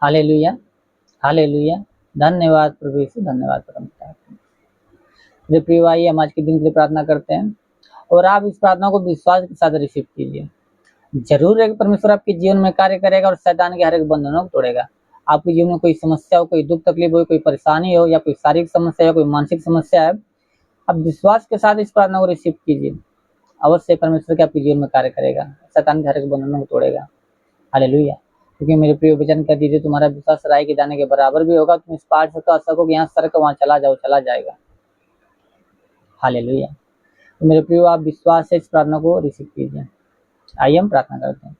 Hallelujah, hallelujah. धन्यवाद प्रभु यीशु, धन्यवाद परम पिता। मेरे प्रिय भाई, हम आज के दिन के लिए प्रार्थना करते हैं और आप इस प्रार्थना को विश्वास के साथ रिसीव कीजिए। जरूर है कि परमेश्वर आपके जीवन में कार्य करेगा और शैतान के हर एक बंधनों को तोड़ेगा। आपके जीवन में कोई समस्या हो, कोई दुख तकलीफ हो, कोई परेशानी हो या कोई शारीरिक समस्या हो, कोई मानसिक समस्या है, आप विश्वास के साथ इस प्रार्थना को रिसीव कीजिए। अवश्य परमेश्वर के आपके जीवन में कार्य करेगा, शैतान के हर एक बंधनों को तोड़ेगा। हालेलुया। क्योंकि मेरे प्रिय वचन कह दीजिए, तुम्हारा विश्वास राई के दाने के बराबर भी होगा। तुम इस पहाड़ से कह सको कि यहाँ सर वहां चला जाओ, चला जाएगा। हालेलुया। तो मेरे प्रियो, आप विश्वास से इस प्रार्थना को रिसीव कीजिए। आइए हम प्रार्थना करते हैं।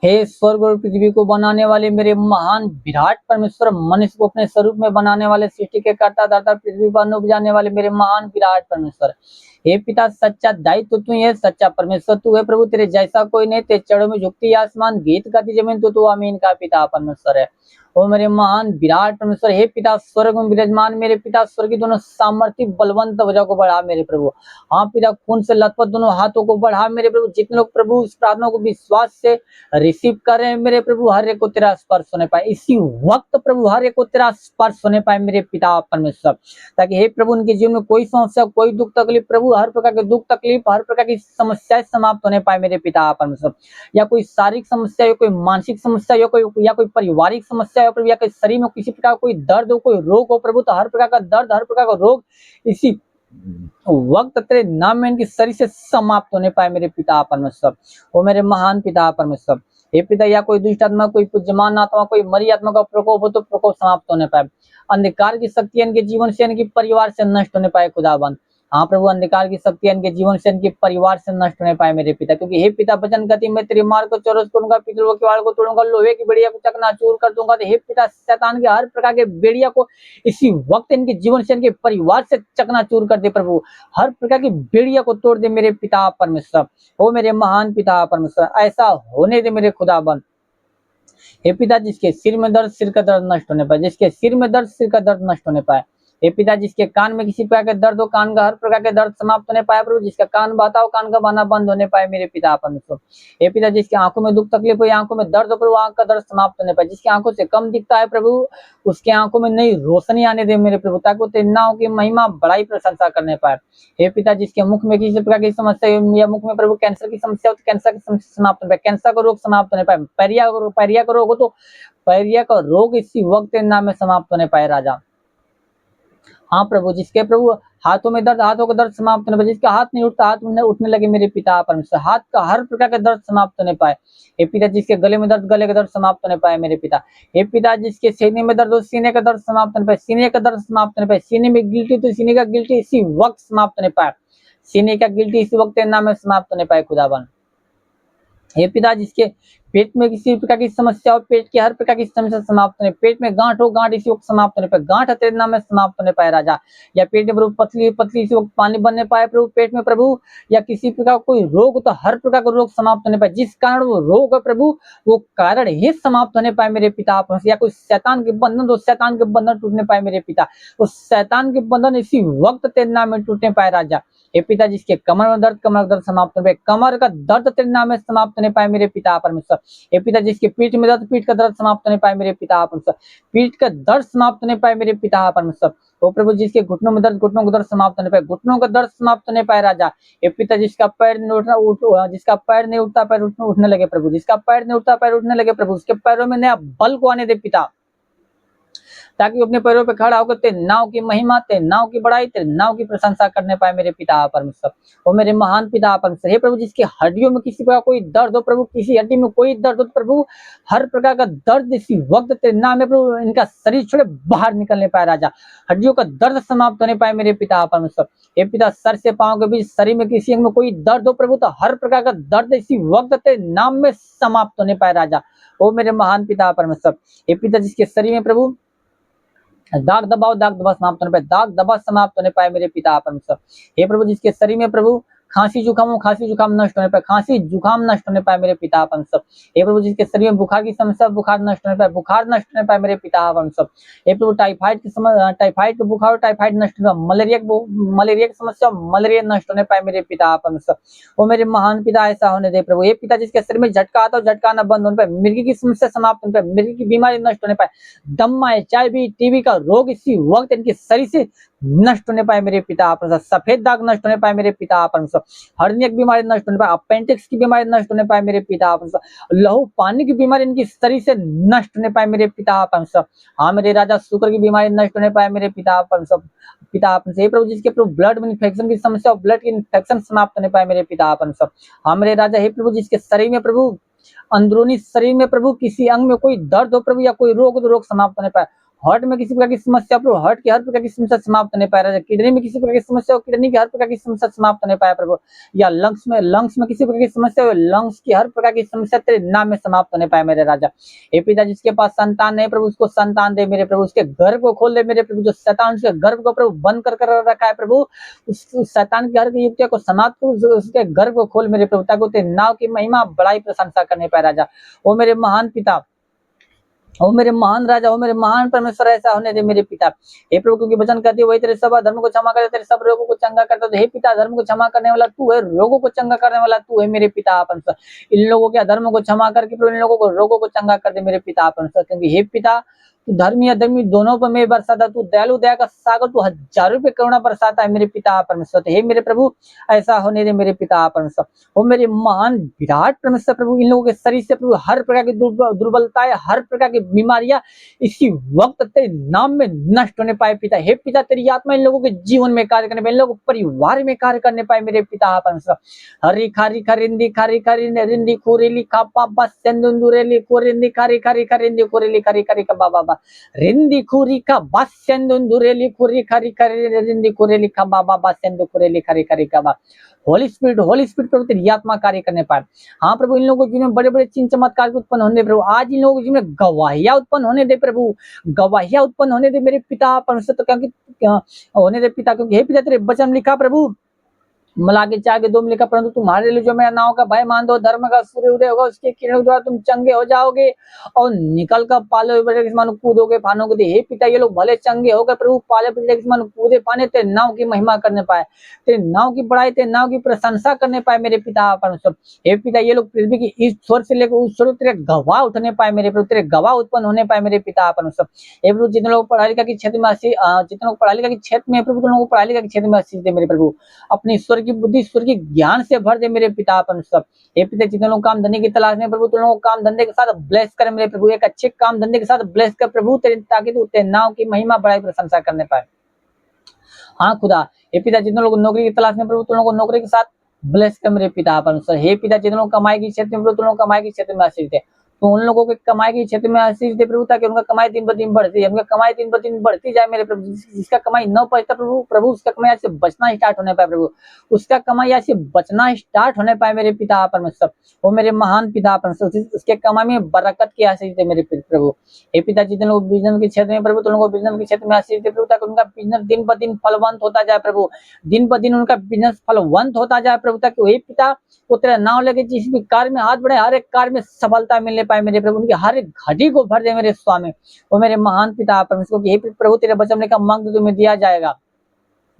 हे स्वर्ग और पृथ्वी को बनाने वाले मेरे महान विराट परमेश्वर, मनुष्य को अपने स्वरूप में बनाने वाले, सृष्टि के कर्ता दाता, पृथ्वी पर अन्न उपजाने वाले मेरे महान विराट परमेश्वर, हे पिता, सच्चा दायित्व तू है, सच्चा परमेश्वर तू है प्रभु। तेरे जैसा कोई नहीं, तेरे चरणों में झुकती आसमान, गीत गाती जमीन, तो आमीन का पिता परमेश्वर है। ओ मेरे महान विराट परमेश्वर, हे पिता स्वर्ग में विराजमान मेरे पिता, स्वर्ग की दोनों सामर्थ्य बलवंत भुजा को बढ़ा मेरे प्रभु। हाँ पिता, खून से लथपथ दोनों हाथों को बढ़ा मेरे प्रभु। जितने लोग प्रभु इस प्रार्थना को विश्वास से रिसीव कर रहे हैं मेरे प्रभु, हर एक को तेरा स्पर्श होने पाए इसी वक्त प्रभु, हर एक को तेरा स्पर्श होने पाए मेरे पिता परमेश्वर, ताकि हे प्रभु उनके जीवन में कोई समस्या, कोई दुख तकलीफ प्रभु, हर प्रकार के दुख तकलीफ, हर प्रकार की समस्याएं समाप्त होने पाए मेरे पिता परमेश्वर। या कोई शारीरिक समस्या, या कोई मानसिक समस्या, या कोई पारिवारिक समस्या हो प्रभु, या कोई शरीर में किसी प्रकार कोई दर्द हो, कोई रोग हो प्रभु, तो हर प्रकार का दर्द, हर प्रकार का रोग इसी वक्त तेरे नाम में इनकी शरीर से समाप्त होने पाए मेरे पिता परमेश्वर। वो मेरे महान पिता परमेश्वर, हे पिता, या कोई दुष्ट आत्मा, कोई पूज्यमान आत्मा, कोई मरी आत्मा का प्रकोप हो तो प्रकोप समाप्त होने पाए। अंधकार की शक्ति इनके जीवन से, इनके परिवार से नष्ट होने पाए खुदाबंद। हाँ प्रभु, अंधकार की शक्ति इनके जीवन से, इनके परिवार से नष्ट होने पाए मेरे पिता, क्योंकि हे पिता वचन कहती, मैं तेरे मार्ग को चौरस करूंगा, पितरों के किवाड़ को तोड़ूंगा, लोहे की बेड़िया को चकनाचूर कर दूंगा। तो हे पिता, शैतान के हर प्रकार के बेड़िया को इसी वक्त इनके जीवन से, इनके परिवार से चकनाचूर कर दे प्रभु। हर प्रकार की बेड़िया को तोड़ दे मेरे पिता परमेश्वर। ओ मेरे महान पिता परमेश्वर, ऐसा होने दे मेरे खुदाबंद। हे पिता, जिसके सिर में दर्द, सिर का दर्द नष्ट होने पाए, जिसके सिर में दर्द, सिर का दर्द नष्ट होने पाए। हे पिता, जिसके कान में किसी प्रकार के दर्द हो, कान का हर प्रकार के दर्द समाप्त होने पाए प्रभु। जिसका कान बहता हो, कान का बहना बंद होने पाए मेरे पिता परमेश्वर। हे पिता, जिसकी आंखों में दुख तकलीफ हो, आंखों में दर्द हो प्रभु, आंख का दर्द समाप्त होने पाए। जिसकी आंखों से कम दिखता है प्रभु, उसकी आंखों में नई रोशनी आने दे मेरे प्रभु, ताकि वो तेरे नाम की महिमा बड़ाई प्रशंसा करने पाए। हे पिता, जिसके मुख में किसी प्रकार की समस्या हो, या मुख में प्रभु कैंसर की समस्या हो तो कैंसर की समस्या समाप्त होने पाए, कैंसर का रोग समाप्त होने पाए। पैरिया का रोग हो तो पैरिया का रोग इसी वक्त तेरे नाम में समाप्त होने पाए राजा। हाँ प्रभु, जिसके प्रभु हाथों में दर्द, हाथों का दर्द समाप्त होने पाए। जिसका हाथ नहीं उठता, हाथ उठने लगे मेरे पिता परमेश्वर। हाथ का हर प्रकार का दर्द समाप्त होने पाए। हे पिता, जिसके गले में दर्द, गले का दर्द समाप्त होने पाए मेरे पिता। हे पिता, जिसके सीने में दर्द हो, सीने का दर्द समाप्त होने पाए, सीने का दर्द समाप्त होने पाए। सीने में गिल्टी तो सीने का गिल्टी इसी वक्त समाप्त होने पाए। सीने का गिल्टी इसी वक्त तेरे नाम में समाप्त होने पाए खुदावन। हे पिता, जिसके पेट में किसी प्रकार की समस्या हो, पेट की हर प्रकार की समस्या समाप्त होने, पेट में गांठ हो, गांठ इसी वक्त समाप्त होने पाए, गांठ तेरे नाम में समाप्त होने पाए राजा। या पेट में प्रभु पतली पतली इसी वक्त पानी बनने पाए प्रभु पेट में प्रभु, या किसी प्रकार कोई रोग हो तो हर प्रकार का रोग समाप्त होने पाए। जिस कारण वो रोग है प्रभु, वो कारण ही समाप्त होने पाए मेरे पिता। या कोई शैतान के बंधन, तो शैतान के बंधन टूटने पाए मेरे पिता। उस शैतान के बंधन इसी वक्त तेरे नाम में टूटने पाए राजा। हे पिता, जिसके कमर में दर्द, कमर का दर्द समाप्त होने पाए, कमर का दर्द तेरे नाम में समाप्त होने पाए मेरे पिता परमेश्वर। हे पिता, जिसके पीठ में दर्द, पीठ का दर्द समाप्त होने पाए मेरे पिता परमेश्वर। पीठ का दर्द समाप्त होने पाए मेरे पिता परमेश्वर। ओ प्रभु, जिसके घुटनों में दर्द, घुटनों का दर्द समाप्त होने पाए, घुटनों का दर्द समाप्त होने पाए राजा। हे पिता, जिसका पैर नहीं उठना, जिसका पैर नहीं उठता, पैर उठने लगे प्रभु, जिसका पैर नहीं उठता, पैर उठने लगे प्रभु, उसके पैरों में नया बल को आने दे पिता, ताकि वो अपने पैरों पे खड़ा होकर तेरे नाव की महिमा, तेरे नाव की बड़ाई, तेरे नाव की प्रशंसा करने पाए मेरे पिता परमेश्वर। वो मेरे महान पिता परमेश्वर। हे प्रभु, जिसकी हड्डियों में किसी प्रकार कोई दर्द हो प्रभु, किसी हड्डी में कोई दर्द हो प्रभु, हर प्रकार का दर्द इसी वक्त तेरे नाम में प्रभु, इनका शरीर छोड़े बाहर निकलने पाए राजा। हड्डियों का दर्द समाप्त होने पाए मेरे पिता परमेश्वर। हे पिता, सर से पांव के बीच शरीर में किसी अंग में कोई दर्द हो प्रभु, तो हर प्रकार का दर्द इसी वक्त तेरे नाम में समाप्त होने पाए राजा। वो मेरे महान पिता परमेश्वर। हे पिता, जिसके शरीर में प्रभु दाग दबाव, दाग दबा समाप्त होने पाए, दाग दबा समाप्त होने पाए मेरे पिता परमेश्वर। हे प्रभु, जिसके शरीर में प्रभु खांसी जुकाम हो, खांसी जुकाम नष्ट होने पाए, खांसी जुकाम नष्ट होने पाए मेरे पिता परमेश्वर। हे प्रभु जिसके शरीर में बुखार की समस्या, बुखार नष्ट होने पाए, बुखार नष्ट होने पाए मेरे पिता परमेश्वर। हे प्रभु टाइफाइड की समस्या, टाइफाइड का बुखार, टाइफाइड नष्ट होने पाए, मलेरिया की समस्या, मलेरिया नष्ट होने पाए मेरे पिता परमेश्वर। ओ मेरे महान पिता ऐसा होने दे प्रभु। हे पिता जिसके शरीर में झटका आता हो, झटका आना बंद होने पाए, मिर्गी की समस्या समाप्त होने पाए, मिर्गी की बीमारी नष्ट होने पाए, दम्मा, HIV, टीबी का रोग इसी वक्त इनके शरीर से नष्ट होने पाए मेरे पिता परमेश्वर। सफेद दाग नष्ट होने पाए मेरे पिता परमेश्वर। हर्निया की बीमारी नष्ट होने पाए, अपेंडिक्स की बीमारी नष्ट होने पाए मेरे पिता परमेश्वर। लहू पानी की बीमारी इनकी शरीर से नष्ट होने पाए मेरे पिता परमेश्वर। हाँ मेरे राजा, शुक्र की बीमारी नष्ट होने पाए मेरे पिता परमेश्वर। पिता परमेश्वर, हे प्रभु जिसके प्रभु ब्लड में इन्फेक्शन की समस्या, ब्लड की इन्फेक्शन समाप्त होने पाए मेरे पिता परमेश्वर। हाँ मेरे राजा, हे प्रभु जिसके शरीर में प्रभु, अंदरूनी शरीर में प्रभु किसी अंग में कोई दर्द हो प्रभु, या कोई रोग हो तो रोग समाप्त होने पाए। हार्ट में किसी प्रकार की समस्या प्रभु, हार्ट की हर प्रकार की समस्या समाप्त होने पाए राजा। किडनी में किसी प्रकार की समस्या हो, किडनी की हर प्रकार की समस्या समाप्त होने पाए प्रभु। या लंग्स में किसी प्रकार की समस्या हो, लंग्स की हर प्रकार की समस्या तेरे नाम में समाप्त होने पाए मेरे राजा। हे पिता जिसके पास संतान नहीं प्रभु, उसको संतान दे मेरे प्रभु, उसके गर्भ को खोल दे मेरे प्रभु। जो शैतान उसके गर्भ को प्रभु बंद कर रखा है प्रभु, उस शैतान की हर युक्तियों को समाप्त कर उसके गर्भ को खोल मेरे प्रभु, ताकि तेरे नाम की महिमा बड़ाई प्रशंसा करने पाए राजा। ओ मेरे महान पिता, ओ मेरे महान राजा, ओ मेरे महान परमेश्वर ऐसा होने दे मेरे पिता। हे प्रभु क्योंकि वचन कहती है वही तेरे सब धर्म को क्षमा करे, तेरे सब रोगों को चंगा करता है। हे पिता धर्म को क्षमा करने वाला तू है, रोगों को चंगा करने वाला तू है मेरे पिता परमेश्वर। इन लोगों के अधर्म को क्षमा करके प्रभु इन लोगों को रोगों को चंगा कर दे मेरे पिता परमेश्वर। क्योंकि हे पिता तू धर्मी अधर्मी दोनों पर मैं बरसाता, तू दयालु दया का सागर, तू हजारों पे करुणा बरसाता है मेरे पिता परमेश्वर। हे मेरे प्रभु ऐसा होने दे मेरे पिता परमेश्वर। ओ मेरे महान विराट परमेश्वर प्रभु, इन लोगों के शरीर से प्रभु हर प्रकार की दुर्बलताएं, हर प्रकार की बीमारियां इसी वक्त तेरे नाम में नष्ट होने पाए पिता। हे पिता तेरी आत्मा इन लोगों के जीवन में कार्य करने पाए, इन लोगों के परिवार में कार्य करने पाए मेरे पिता परमेश्वर। हरी खारी खरिंदी खारी खरी रिंदी खोरेली खा पापा सेंदुरेली खोरिंदी खारी खारी खरिंदी खोरेली खारी खारी का बाबा रिंदी खुरी का बासेंदुरेली खुरी खारी खरी रिंदी खोरेली खा बाबा बासेंदु खोरेली खारी खारी का बा। होली स्पिरिट प्रभु तेरी आत्मा कार्य करने पाए। हाँ प्रभु इन लोगों के जीवन में बड़े बड़े चिन्ह चमत्कार उत्पन्न होने दे प्रभु। आज इन लोगों के जीवन में गवाहियां उत्पन्न होने दे प्रभु, गवाहियां उत्पन्न होने दे मेरे पिता परमेश्वर। तो क्योंकि होने दे पिता, क्योंकि हे पिता तेरे वचन में लिखा प्रभु, मलाकी 4:2 में लिखा, परंतु तुम्हारे लिए जो मेरा नाव का भय मान दो, धर्म का सूर्य उदय होगा, उसके किरणों द्वारा तुम चंगे हो जाओगे और निकल कर पाले बड़े मानो कूदोगे फानोगे। हे पिता ये लोग भले चंगे हो गए प्रभु, पाले बड़े मानो कूदे पाने, तेरे नाव की महिमा करने पाए, तेरे नाव की बड़ाई, तेरे नाव की प्रशंसा करने पाए मेरे पिता परमेश्वर। हे पिता ये लोग पृथ्वी की इस छोर से लेकर उस छोर तेरे गवाह उठने पाए मेरे प्रभु, तेरे गवाह उत्पन्न होने पाए मेरे पिता परमेश्वर। हे प्रभु जितने लोग पढ़ाई लिखा के क्षेत्र में जितने लोग पढ़ाई लिखा के क्षेत्र में प्रभु, तुम लोगों को पढ़ाई लिखा के क्षेत्र में आशीष दे मेरे प्रभु। अपनी ईश्वर की बुद्धि, ईश्वर की ज्ञान से भर दे मेरे पिता परमेश्वर। हे पिता जितने लोग काम धंधे की तलाश में प्रभु, तुम लोगों को काम धंधे के साथ ब्लेस कर मेरे प्रभु, एक अच्छे काम धंधे के साथ ब्लेस कर प्रभु, तेरे ताकि तू तेरे नाम की महिमा बड़ाई प्रशंसा करने पाए। हाँ खुदा, हे पिता जितने लोग नौकरी की तलाश में प्रभु, तुम लोगों को नौकरी के साथ ब्लेस कर मेरे पिता परमेश्वर। हे पिता जितने लोग कमाई की क्षेत्र में प्रभु, तुम लोग कमाई के क्षेत्र में आशीष दे, तो उन लोगों के कमाई के क्षेत्र में आशीष दे प्रभु, ताकि उनका कमाई दिन ब दिन बढ़ती है, उनका कमाई दिन ब दिन बढ़ती जाए मेरे प्रभु। जिसका कमाई न पहुंचता प्रभु उसका कमाई आज से बचना स्टार्ट होने पाए प्रभु, उसका कमाई आज से बचना स्टार्ट होने पाए मेरे पिता परमेश्वर। वो मेरे महान पिता परमेश्वर, उसके कमाई में बरकत की आशीष दे मेरे प्रभु। हे पिता जितने लोग बिजनेस के क्षेत्र में प्रभु, तुम लोगों को बिजनेस के क्षेत्र में आशीष दे प्रभु, ताकि उनका बिजनेस दिन ब दिन फलवंत होता जाए प्रभु, दिन ब दिन उनका बिजनेस फलवंत होता जाए प्रभु, ताकि वही पिता वो तेरा नाम लेके जिस भी कार्य में हाथ बढ़े, हर एक कार्य में सफलता मिलने पाए मेरे प्रभु, उनकी हर एक घड़ी को भर दे मेरे स्वामी। वो मेरे महान पिता परमेश्वर, हे प्रभु तेरे वचन में मांग तो तुम्हें दिया जाएगा,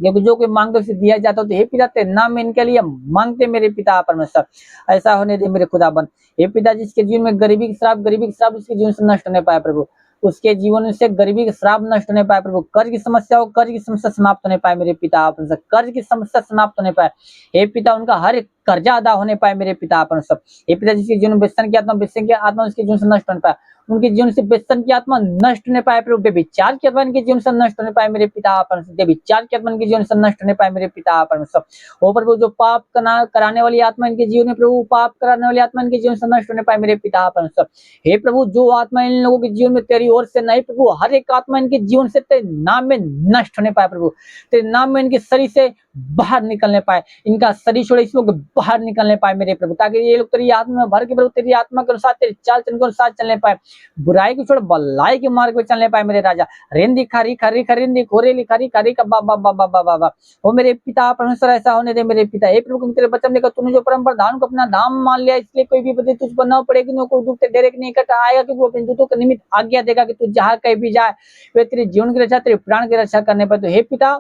क्योंकि जो कोई मांगते उसे दिया जाता है। तो हे पिता तेरे नाम में इनके लिए मांगते मेरे पिता परमेश्वर, ऐसा होने दे मेरे खुदाबंद। हे पिता जिसके जीवन में गरीबी की श्राप उसके जीवन से नष्ट होने पाए प्रभु, उसके जीवन से गरीबी के श्राप नष्ट होने पाए प्रभु, कर्ज की समस्या समाप्त होने पाए मेरे पिता परमेश्वर, कर्ज की समस्या समाप्त होने पाए। हे पिता उनका हर एक कर्जा अदा होने पाए मेरे पिता परमेश्वर। हे पिता जिसके जीवन में व्यसन की आत्मा उसके जीवन से नष्ट होने पाए, उनके जीवन से व्यसन की आत्मा नष्ट होने पाए प्रभु, व्यभिचार की आत्मा इनके जीवन से नष्ट होने पाए मेरे पिता परमेश्वर, व्यभिचार की आत्मा इनके जीवन से नष्ट होने पाए मेरे पिता परमेश्वर। ओ प्रभु जो पाप कराने वाली आत्मा इनके जीवन में प्रभु, पाप कराने वाली आत्मा इनके जीवन से नष्ट होने पाए मेरे पिता परमेश्वर। हे प्रभु जो आत्मा इन लोगों के जीवन में तेरी ओर से नहीं प्रभु, हर एक आत्मा इनके जीवन से तेरे नाम में नष्ट होने पाए प्रभु, तेरे नाम में इनके शरीर से बाहर निकलने पाए, इनका शरीर छोड़े इस लोग बाहर निकलने पाए मेरे प्रभु, ताकि ये लोग तेरी आत्मा में भर के प्रभु तेरी आत्मा के अनुसार तेरे चाल चलन के अनुसार चलने पाए, बुराई को छोड़ भलाई के मार्ग पे चलने पाए मेरे राजा। रेंदी खरी खरी खरिंदी खोरेली खरी खरी का बाबा बाबा बाबा बाबा। ओ मेरे पिता परमेश्वर ऐसा होने दे मेरे पिता, हे प्रभु तेरे वचन लेकर तूने जो परम प्रधान को अपना धाम मान लिया, इसलिए कोई भी बदले तुझ पर न पड़ेगी, न कोई दुख तेरे नहीं इकट्ठा आएगा, कि वो अपने दूतों के निमित्त आज्ञा देगा कि तू जहाँ कहीं भी जाए वे तेरे जीवन की रक्षा तेरे प्राण की रक्षा करने पर। तो हे पिता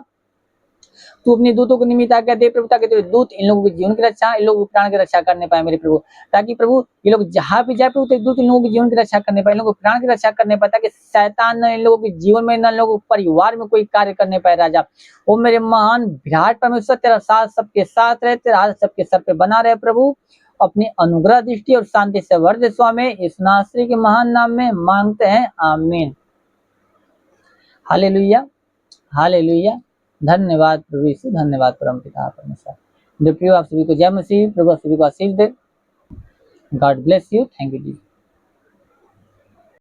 तू अपने दूतों को निमित्त आज्ञा दे प्रभु, ताकि तेरे दूत इन लोगों के जीवन की रक्षा, इन लोगों के प्राण की रक्षा करने पाए मेरे प्रभु, ताकि प्रभु ये लोग जहाँ भी जाए प्रभु तेरे दूत इन लोगों के जीवन की रक्षा करने पाए, इन लोगों के प्राण की रक्षा करने पाए, ताकि शैतान न इन लोगों के जीवन में न इन लोगों के परिवार में कोई कार्य करने पाए राजा। ओ मेरे महान विराट परमेश्वर, तेरा साथ सबके साथ रहे, तेरा हाथ सबके सर पे बना रहे प्रभु, अपनी अनुग्रह दृष्टि और शांति से भर दे स्वामी, इस नासरी के महान नाम में मांगते हैं, आमीन। Hallelujah hallelujah. धन्यवाद प्रभु यीशु, धन्यवाद परम पिता परमेश्वर। मेरे प्रियो आप सभी को जय मसीह, प्रभु आप सभी को आशीष दे। God bless you, thank you ji.